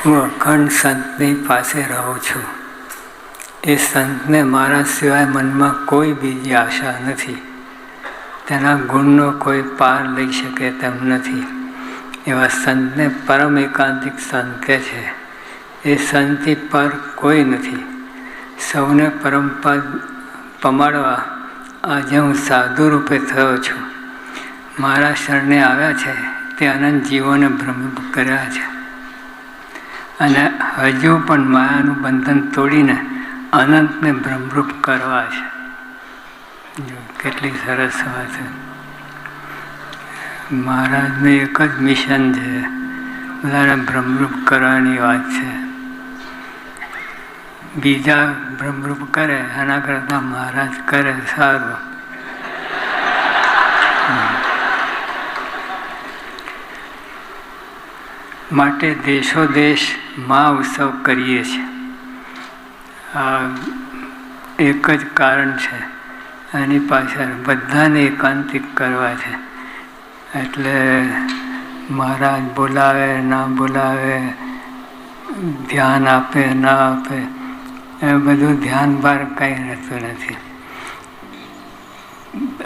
હું અખંડ સંતની પાસે રહું છું. એ સંતને મારા સિવાય મનમાં કોઈ બીજી આશા નથી. તેના ગુણનો કોઈ પાર લઈ શકે તેમ નથી. એવા સંતને પરમ એકાંતિક સંત કહે છે. એ સંતથી પર કોઈ નથી. સૌને પરમપદ પમાડવા આજે હું સાધુ રૂપે થયો છું. મારા શરણે આવ્યા છે તે અનંત જીવોને ભ્રમિત કર્યા છે અને હજુ પણ માયાનું બંધન તોડીને અનંતને ભ્રમરૂપ કરવા છે. જો કેટલી સરસ વાત છે. મહારાજનું એક જ મિશન છે, બધાને ભ્રમરૂપ કરવાની વાત છે. બીજા ભ્રમરૂપ કરે એના કરતાં મહારાજ કરે સારું. માટે દેશો દેશ મહા ઉત્સવ કરીએ છીએ. આ એક જ કારણ છે. એની પાછળ બધાને એકાંતિક કરવા છે. એટલે મહારાજ બોલાવે ના બોલાવે, ધ્યાન આપે ના આપે, એ બધું ધ્યાન બહાર કંઈ રહેતું નથી.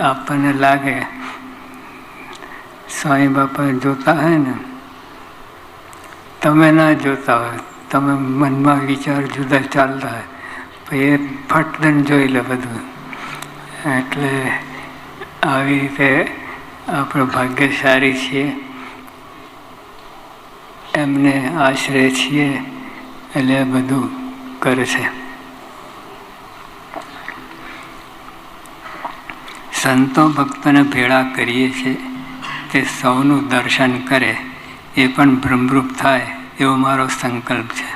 આપણને લાગે સ્વામી બાપા જોતા હોય ને, તમે ના જોતા હોય, તમે મનમાં વિચાર જુદા ચાલતા હોય, પછી એ ફટદન જોઈ લે બધું. એટલે આવી રીતે આપણે ભાગ્યશાળી છીએ, એમને આશરે છીએ, એટલે બધું કરે છે. સંતો ભક્તોને ભેળા કરીએ છીએ, તે સૌનું દર્શન કરે, એ પણ ભ્રમરૂપ થાય એવો મારો સંકલ્પ છે.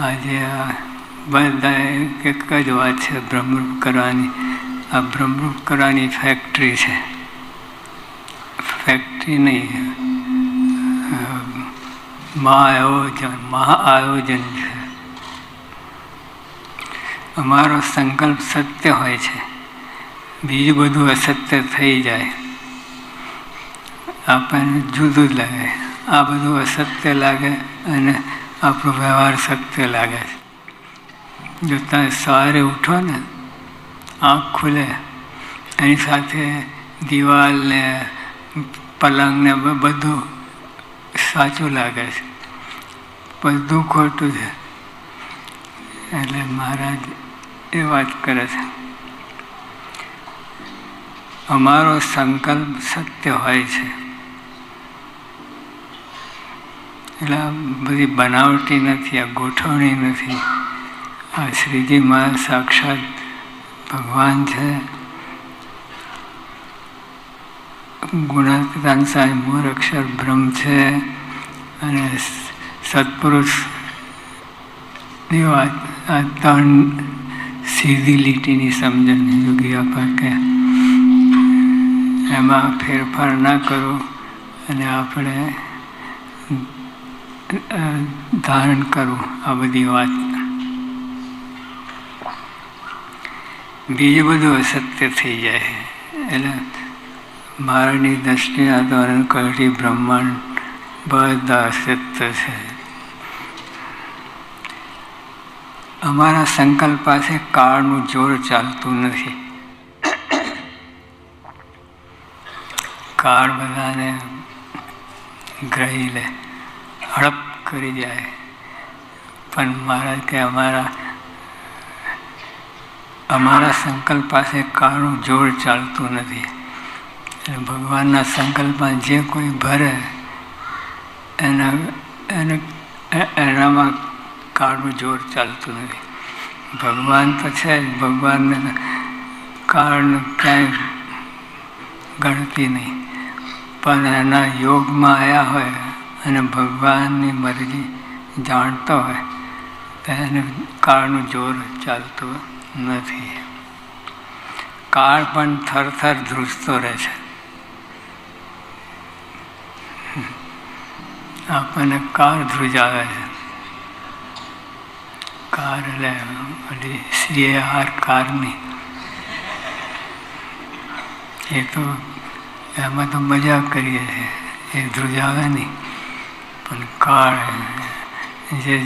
આજે આ બધા એક જ વાત છે, ભ્રમરૂપ કરવાની. આ ભ્રમરૂપ કરવાની ફેક્ટરી છે. ફેક્ટરી નહીં, મહાઆયોજન છે. અમારો સંકલ્પ સત્ય હોય છે, બીજું બધું અસત્ય થઈ જાય, આપણને જુદું લાગે. આ બધું અસત્ય લાગે અને આપણો વ્યવહાર સત્ય લાગે છે. જો તમે સવારે ઉઠો ને, આંખ ખુલે, એની સાથે દિવાલને પલંગને બધું સાચું લાગે છે, બધું ખોટું છે. એટલે મહારાજ એ વાત કરે છે, અમારો સંકલ્પ સત્ય હોય છે. એટલે આ બધી બનાવટી નથી, આ ગોઠવણી નથી. આ શ્રીજી મહારાજ સાક્ષાત ભગવાન છે. ગુણાતીતાન સ્વામી મૂળ અક્ષર બ્રહ્મ છે. અને સત્પુરુષની વાત, આ ત્રણ સીધી લીટીની સમજણ યોગી આપા કે એમાં ફેરફાર ના કરો અને આપણે ધારણ કરવું આ બધી વાત. બીજું બધું અસત્ય થઈ જાય. એટલે મારાની દ્રષ્ટિના તો અનંતકોટી બ્રહ્માંડ બધા અસત્ય છે. અમારા સંકલ્પ પાસે કાળનું જોર ચાલતું નથી. કાળ બધાને ગ્રહી લે, હડપ કરી જાય. પણ મહારાજ કે અમારા સંકલ્પ પાસે કાળનું જોર ચાલતું નથી. એટલે ભગવાનના સંકલ્પમાં જે કોઈ ભરે એનામાં કાળનું જોર ચાલતું નથી. ભગવાન તો છે જ, ભગવાનને કાળને ક્યાંય ગણતી નહીં. પણ એના યોગમાં આવ્યા હોય અને ભગવાનની મરજી જાણતો હોય તો એને કાળનું જોર ચાલતું નથી. કાળ પણ થરથર ધ્રુજતો રહે છે. આપણને કાળ ધ્રુજાવે છે. કાર એટલે CAR કારની, એ તો એમાં તો મજા કરીએ છીએ, એ ધ્રુજાવે નહીં. પણ કાળ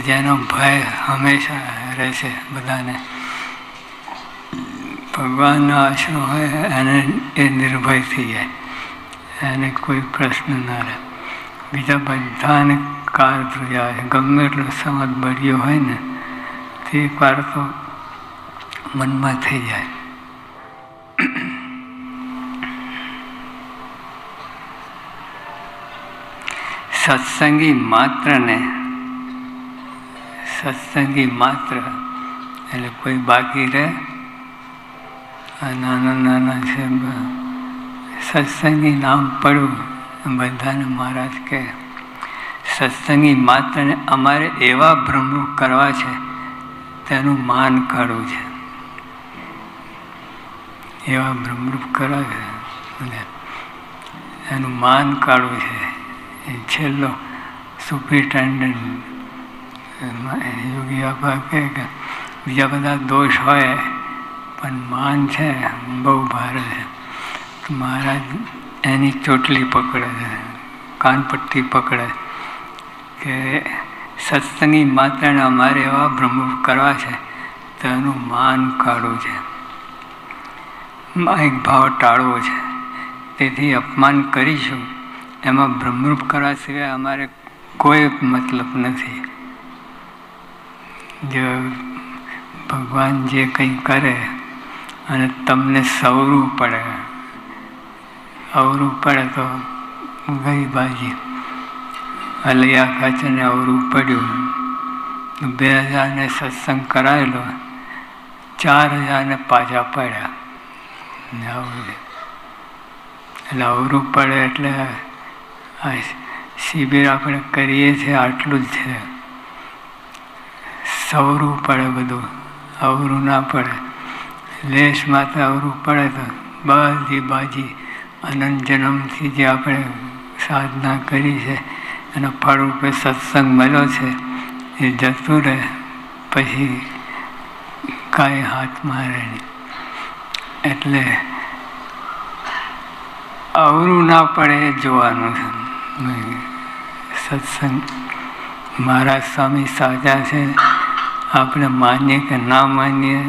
જેનો ભય હંમેશા રહેશે બધાને. ભગવાનનો આશરો હોય એને એ નિર્ભય થઈ જાય, એને કોઈ પ્રશ્ન ના રહે. બીજા બધાને કાર ધ્રુજાય, ગમે એટલો સમાજ બળ્યો હોય ને તે એકવાર તો મનમાં થઈ જાય. સત્સંગી માત્ર એટલે કોઈ બાકી રહે. નાના નાના છે સત્સંગી નામ પડ્યું બધાને મહારાજ કહે સત્સંગી માત્રને અમારે એવા બ્રહ્મરૂપ કરવા છે તેનું માન કાઢવું છે. એવા બ્રહ્મરૂપ કરવા છે એનું માન કાઢવું છે. એ છેલ્લો સુપ્રિન્ટેન્ડન્ટ યોગી બાબા કહે કે બીજા બધા દોષ હોય પણ માન છે બહુ ભારે છે. મહારાજ એની ચોટલી પકડે છે, કાનપટ્ટી પકડે કે સત્સંગી માત્રને અમારે એવા બ્રહ્મરૂપ કરવા છે તો એનું માન કાઢવું છે, એક ભાવ ટાળવો છે. તેથી અપમાન કરીશું એમાં બ્રહ્મરૂપ કરવા સિવાય અમારે કોઈ મતલબ નથી. જો ભગવાન જે કંઈ કરે અને તમને સવરું પડે, અવરું પડે તો ગઈ બાજી. અલૈયા ખાચરને અવરું પડ્યું, 2000ને સત્સંગ કરાયેલો, 4000ને પાછા પડ્યા. એટલે અવરું પડે એટલે આ શિબિર આપણે કરીએ છીએ આટલું જ છે. સવરું પડે બધું, અવરું ના પડે. લેશ માત્ર અવરું પડે તો બધી બાજી અનંત જન્મથી જે આપણે સાધના કરી છે એનો ફળ રૂપે સત્સંગ મળ્યો છે એ જતું રહે, પછી કાંઈ હાથમાં રહે નહીં. એટલે અવરું ના પડે એ જોવાનું છે. સત્સંગ મહારાજ સ્વામી સાચા છે, આપણે માનીએ કે ના માનીએ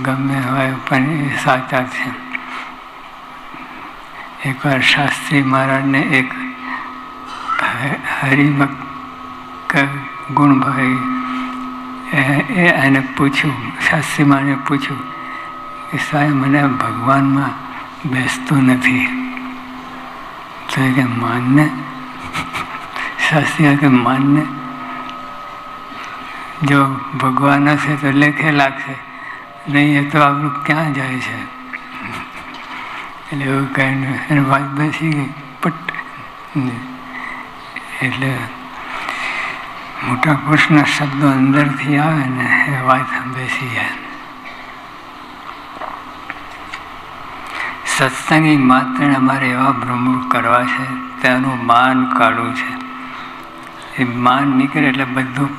ગમે હોય પણ એ સાચા છે. એકવાર શાસ્ત્રી મહારાજને એક હરિભક્ત ગુણભાઈ એને પૂછ્યું, શાસ્ત્રી મહારાજને પૂછ્યું કે સાહેબ મને ભગવાનમાં બેસતું નથી. તો કે માનને, શાસ્ત્રી કે માનને, જો ભગવાન હશે તો લેખે લાગશે, નહીં એ તો આપણું ક્યાં જાય છે. એટલે એવું કહીને એને વાત બેસી ગઈ પટ. એટલે મોટા પુરુષના શબ્દો અંદરથી આવે ને એ વાત બેસી જાય. સત્સંગી માત્ર અમારે એવા બ્રહ્મરૂપ કરવા છે તેનું માન કાઢવું છે. એ માન નીકળે એટલે બધું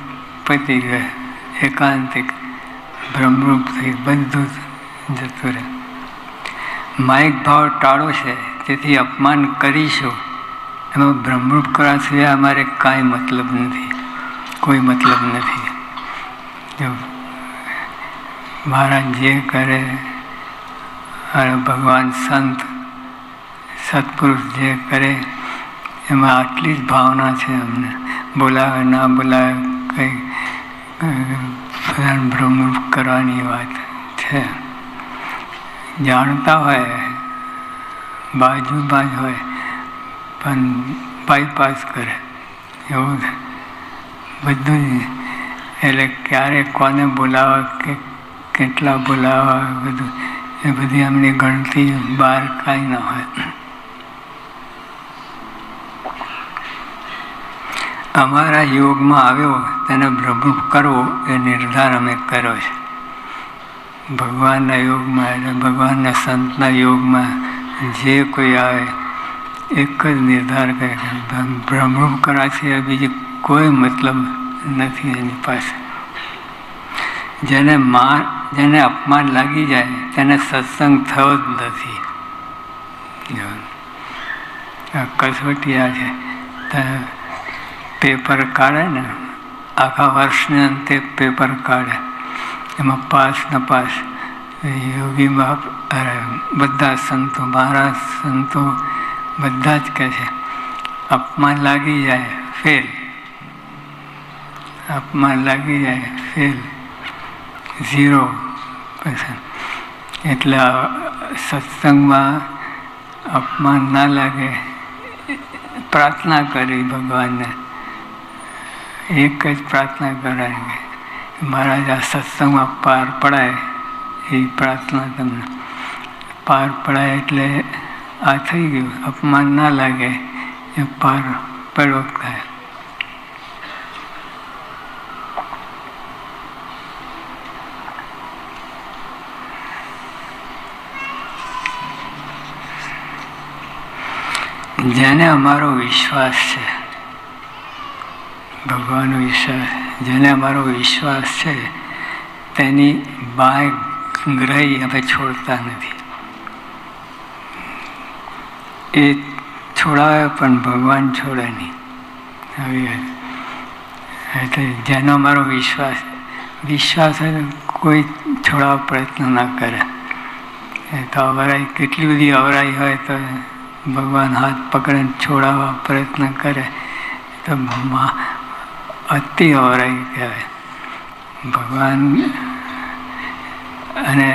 પતી ગયું, એકાંતિક બ્રહ્મરૂપ થઈ બધું જતું રહે. માયિક ભાવ ટાળો છે, તેથી અપમાન કરીશું એમાં બ્રહ્મરૂપ કરવા સિવાય અમારે કાંઈ મતલબ નથી, કોઈ મતલબ નથી. જો મહારાજ જે કરે અને ભગવાન સંત સત્પુરુષ જે કરે એમાં આટલી જ ભાવના છે. અમને બોલાવે ના બોલાવે કંઈ બ્રહ્મરૂપ કરવાની વાત છે. જાણતા હોય બાજુ હોય પણ બાયપાસ કરે એવું બધું જ. એટલે ક્યારે કોને બોલાવવા કે કેટલા બોલાવવા બધું એ બધી એમની ગણતી બહાર કાંઈ ન હોય. અમારા યોગમાં આવ્યો તેને બ્રહ્મરૂપ કરવો એ નિર્ધાર અમે કર્યો છે. ભગવાનના યોગમાં એટલે ભગવાનના સંતના યોગમાં જે કોઈ આવે એક જ નિર્ધાર કરે બ્રહ્મરૂપ કરવા સિવાય બીજી કોઈ મતલબ નથી એની પાસે. જેને અપમાન લાગી જાય તેને સત્સંગ થયો જ નથી. કસોટી આ છે પેપર કાઢે ને આખા વર્ષને અંતે પેપર કાઢે, એમાં પાસ નપાસ. યોગીમાં બધા સંતો, મારા સંતો બધા જ કહે છે અપમાન લાગી જાય ફેલ, અપમાન લાગી જાય ફેલ, 0%. એટલે સત્સંગમાં અપમાન ના લાગે, પ્રાર્થના કરી ભગવાનને. એક જ પ્રાર્થના કરાય, મહારાજ આ સત્સંગમાં પાર પડાય, એ પ્રાર્થના તમને પાર પડાય એટલે આ થઈ ગયું, અપમાન ના લાગે, એ પાર પડવો થાય. જેને અમારો વિશ્વાસ છે, ભગવાનનો વિશ્વાસ, જેને અમારો વિશ્વાસ છે તેની બાય ગ્રહી અમે છોડતા નથી. એ છોડાવે પણ ભગવાન છોડે નહીં. હવે એટલે જેનો અમારો વિશ્વાસ હોય કોઈ છોડાવવા પ્રયત્ન ના કરે. એ તો અવરાઈ, કેટલી બધી અવરાઈ હોય તો ભગવાન હાથ પકડીને છોડાવવા પ્રયત્ન કરે તો અતિ અવરાઈ કહેવાય. ભગવાન અને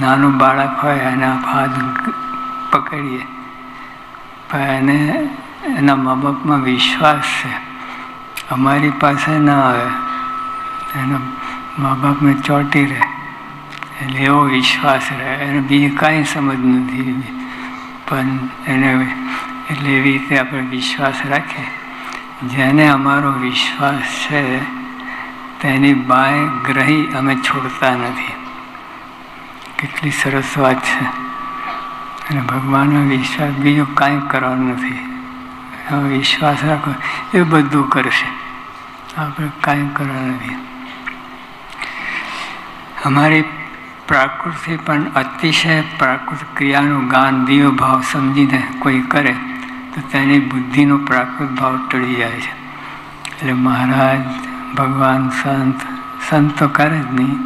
નાનું બાળક હોય એને હાથ પકડીએ પણ એને એના મા બાપમાં વિશ્વાસ છે, અમારી પાસે ના આવે, એના મા બાપને ચોંટી રહે, એટલે એવો વિશ્વાસ રહે. એને બીજી કાંઈ સમજ નથી, પણ એને એટલે એવી રીતે આપણે વિશ્વાસ રાખીએ. જેને અમારો વિશ્વાસ છે તેની બાય ગ્રહી અમે છોડતા નથી. કેટલી સરસ વાત છે. અને ભગવાનનો વિશ્વાસ, બીજું કાંઈ કરવાનું નથી. વિશ્વાસ રાખો, એ બધું કરશે, આપણે કાંઈ કરવાનું નથી. અમારી પ્રાકૃતિ પણ અતિશય પ્રાકૃત ક્રિયાનું ગાન દિવ્ય ભાવ સમજીને કોઈ કરે તો તેની બુદ્ધિનો પ્રાકૃત ભાવ ટળી જાય છે. એટલે મહારાજ, ભગવાન, સંત તો કરે જ નહીં,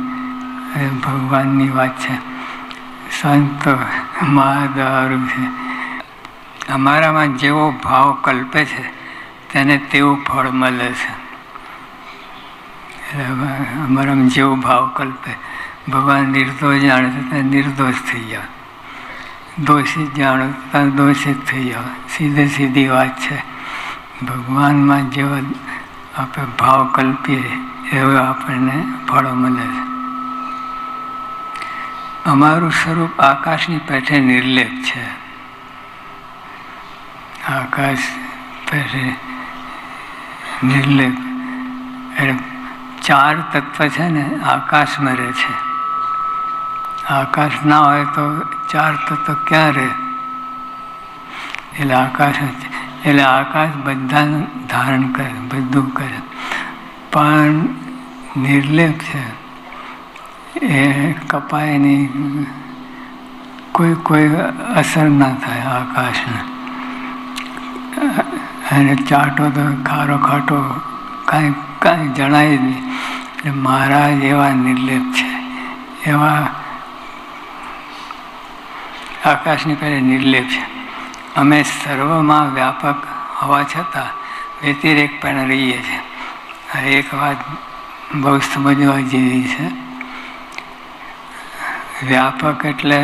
એ ભગવાનની વાત છે. સંત મહાદારું છે. અમારામાં જેવો ભાવ કલ્પે છે તેને તેવું ફળ મળે છે. એટલે અમારામાં જેવો ભાવ કલ્પે, ભગવાન નિર્દોષ જાણે છે ત્યાં નિર્દોષ થઈ જાવ, દોષિત જાણો ત્યાં દોષિત થઈ જાવ. સીધી વાત છે. ભગવાનમાં જેવો આપણે ભાવ કલ્પીએ એવો આપણને ફળો મળે છે. અમારું સ્વરૂપ આકાશની પેઠે નિર્લેપ છે. આકાશ પેઠે નિર્લેપ એટલે 4 તત્વ છે ને આકાશમાં રહે છે. આકાશ ના હોય તો 4 તત્વ ક્યાં રહે? એટલે આકાશ બધાનું ધારણ કરે, બધું કરે, પણ નિર્લેપ છે. એ કપાય નહીં, કોઈ અસર ના થાય આકાશને. અને ચાટો તો ખારો ખાટો કાંઈ જણાય જ નહીં. એટલે મહારાજ એવા નિર્લેપ છે, એવા આકાશની પહેલે નિર્લેપ છે. અમે સર્વમાં વ્યાપક હોવા છતાં વ્યતિરેક પણ રહીએ છીએ. આ એક વાત બહુ સમજવા જેવી છે. વ્યાપક એટલે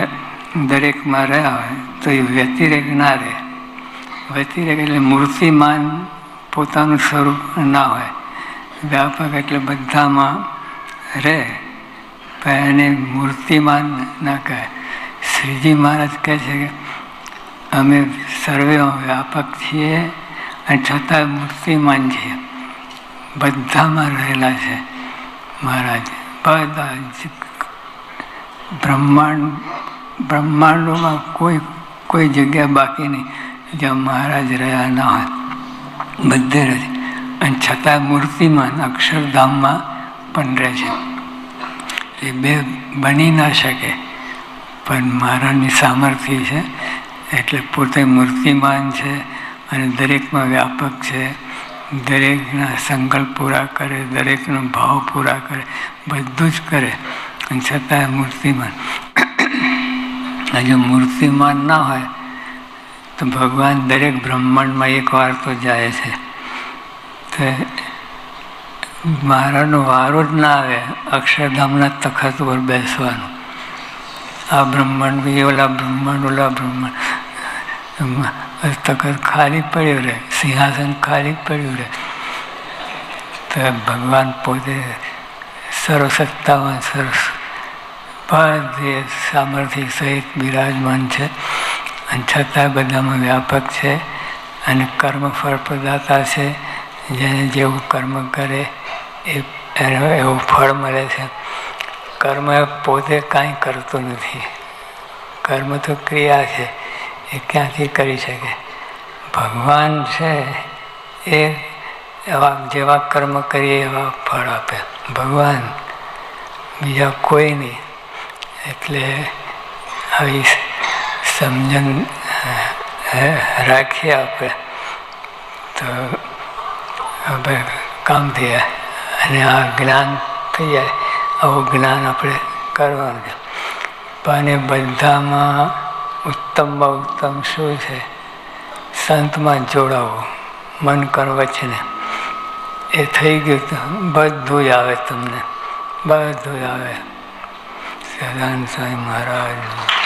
દરેકમાં રહ્યા હોય તો એ વ્યતિરેક ના રહે. વ્યતિરેક એટલે મૂર્તિમાન પોતાનું સ્વરૂપ ના હોય. વ્યાપક એટલે બધામાં રહે પણ એને મૂર્તિમાન ના કહે. શ્રીજી મહારાજ કહે છે કે અમે સર્વે વ્યાપક છીએ અને છતાં મૂર્તિમાન છીએ. બધામાં રહેલા છે મહારાજ. બધા બ્રહ્માંડોમાં કોઈ જગ્યા બાકી નહીં જ્યાં મહારાજ રહ્યા ના હોય, બધે રહે છે. અને છતાં મૂર્તિમાન અક્ષરધામમાં પણ રહે છે. એ બે બની ના શકે, પણ મહારાજની સામર્થ્ય છે એટલે પોતે મૂર્તિમાન છે અને દરેકમાં વ્યાપક છે. દરેકના સંકલ્પ પૂરા કરે, દરેકનો ભાવ પૂરા કરે, બધું જ કરે, અને છતાં મૂર્તિમાન. જો મૂર્તિમાન ના હોય તો ભગવાન દરેક બ્રહ્માંડમાં એકવાર તો જાય છે. તો મારાનો વારો જ ના આવે અક્ષરધામના તખત પર બેસવાનું. આ બ્રહ્માંડ બી ઓલા બ્રહ્માંડ, ઓલા બ્રહ્માંડ, તખત ખાલી પડ્યું રહે, સિંહાસન ખાલી પડ્યું રહે. તો ભગવાન પોતે સર્વસત્તામાં સરસ બધે સામર્થ્ય સહિત બિરાજમાન છે, અને છતાં બધામાં વ્યાપક છે, અને કર્મફળ પ્રદાતા છે. જેને જેવું કર્મ કરે એવું ફળ મળે છે. કર્મ પોતે કાંઈ કરતું નથી. કર્મ તો ક્રિયા છે, એ ક્યાંથી કરી શકે? ભગવાન છે એ એવા જેવા કર્મ કરીએ એવા ફળ આપે ભગવાન, બીજા કોઈ નહીં. એટલે આવી સમજણ રાખીએ આપણે તો આપણે કામ થઈ જાય, અને આ જ્ઞાન થઈ જાય. આવું જ્ઞાન આપણે કરવાનું છે. પણ એ બધામાં ઉત્તમમાં ઉત્તમ શું છે? સંતમાં જોડાવું, મન કર્મ વચને. એ થઈ ગયું તો બધું જ આવે, તમને બધું જ આવે. સદાનંદ સ્વામી મહારાજ.